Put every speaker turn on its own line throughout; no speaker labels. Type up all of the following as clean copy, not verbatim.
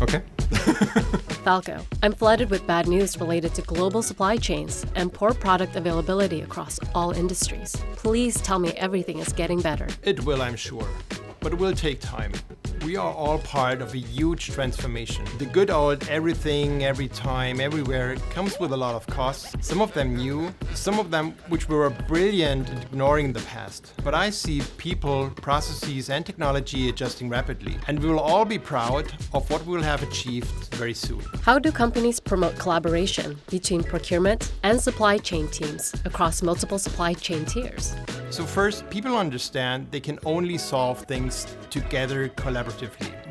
Okay.
Falko, I'm flooded with bad news related to global supply chains and poor product availability across all industries. Please tell me everything is getting better.
It will, I'm sure, but it will take time. We are all part of a huge transformation. The good old everything, every time, everywhere comes with a lot of costs, some of them new, some of them which were brilliant at ignoring in the past. But I see people, processes and technology adjusting rapidly, and we will all be proud of what we will have achieved very soon.
How do companies promote collaboration between procurement and supply chain teams across multiple supply chain tiers?
So first, people understand they can only solve things together collaboratively.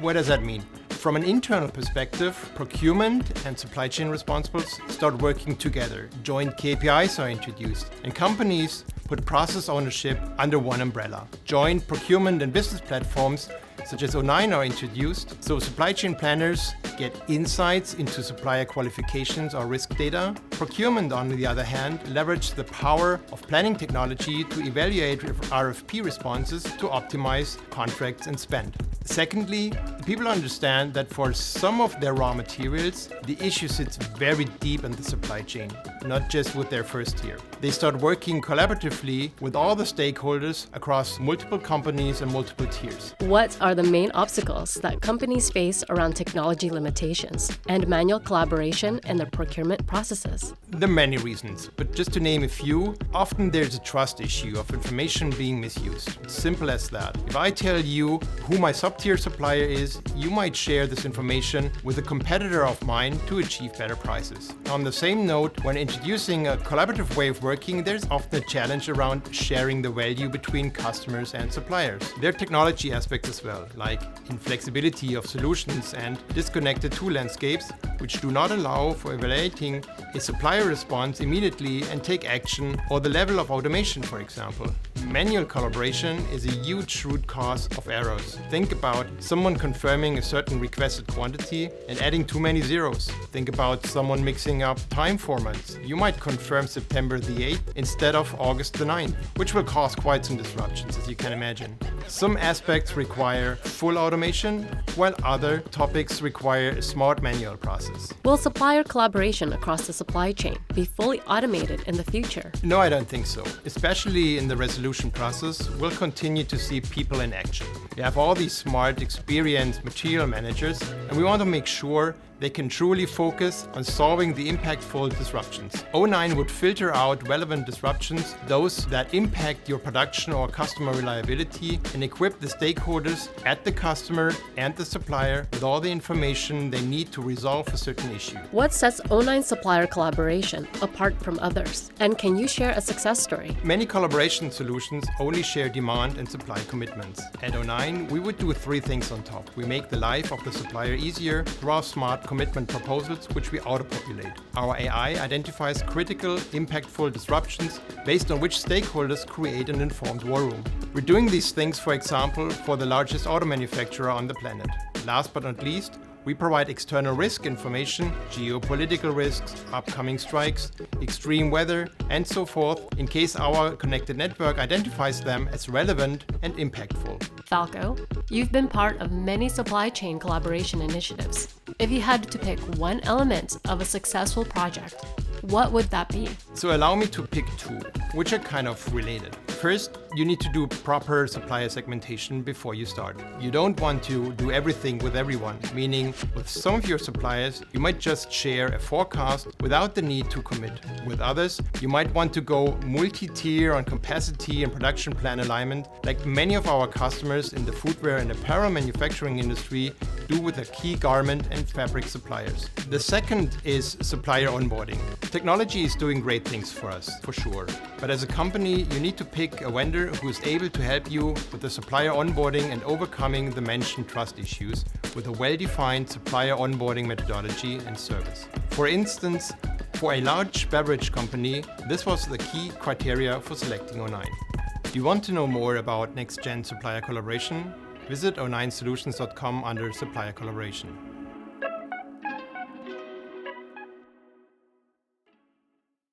What does that mean? From an internal perspective, procurement and supply chain responsibles start working together. Joint KPIs are introduced, and companies put process ownership under one umbrella. Joint procurement and business platforms such as O9 are introduced, so supply chain planners get insights into supplier qualifications or risk data. Procurement, on the other hand, leverage the power of planning technology to evaluate RFP responses to optimize contracts and spend. Secondly, people understand that for some of their raw materials, the issue sits very deep in the supply chain, not just with their first tier. They start working collaboratively with all the stakeholders across multiple companies and multiple tiers.
What are the main obstacles that companies face around technology limitations and manual collaboration in their procurement processes?
There are many reasons, but just to name a few, often there's a trust issue of information being misused. Simple as that. If I tell you who my sub-tier supplier is, you might share this information with a competitor of mine to achieve better prices. On the same note, when introducing a collaborative way of working, there's often a challenge around sharing the value between customers and suppliers. There are technology aspects as well, like inflexibility of solutions and disconnected tool landscapes, which do not allow for evaluating a supplier response immediately and take action, or the level of automation, for example. Manual collaboration is a huge root cause of errors. Think about someone confirming a certain requested quantity and adding too many zeros. Think about someone mixing up time formats. You might confirm September the 8th instead of August the 9th, which will cause quite some disruptions, as you can imagine. Some aspects require full automation, while other topics require a smart manual process.
Will supplier collaboration across the supply chain be fully automated in the future?
No, I don't think so. Especially in the resolution process, we'll continue to see people in action. We have all these smart, experienced material managers, and we want to make sure they can truly focus on solving the impactful disruptions. O9 would filter out relevant disruptions, those that impact your production or customer reliability, and equip the stakeholders at the customer and the supplier with all the information they need to resolve a certain issue.
What sets O9 supplier collaboration apart from others? And can you share a success story?
Many collaboration solutions only share demand and supply commitments. At O9, we would do 3 things on top. We make the life of the supplier easier through our smart commitment proposals, which we auto-populate. Our AI identifies critical, impactful disruptions based on which stakeholders create an informed war room. We're doing these things, for example, for the largest auto manufacturer on the planet. Last but not least, we provide external risk information, geopolitical risks, upcoming strikes, extreme weather, and so forth, in case our connected network identifies them as relevant and impactful.
Falko, you've been part of many supply chain collaboration initiatives. If you had to pick one element of a successful project, what would that be?
So allow me to pick 2, which are kind of related. First, you need to do proper supplier segmentation before you start. You don't want to do everything with everyone, meaning with some of your suppliers, you might just share a forecast without the need to commit. With others, you might want to go multi-tier on capacity and production plan alignment, like many of our customers in the footwear and apparel manufacturing industry do with their key garment and fabric suppliers. The second is supplier onboarding. Technology is doing great things for us, for sure. But as a company, you need to pick a vendor who is able to help you with the supplier onboarding and overcoming the mentioned trust issues with a well-defined supplier onboarding methodology and service. For instance, for a large beverage company, this was the key criteria for selecting O9. Do you want to know more about next-gen supplier collaboration? Visit o9solutions.com under Supplier Collaboration.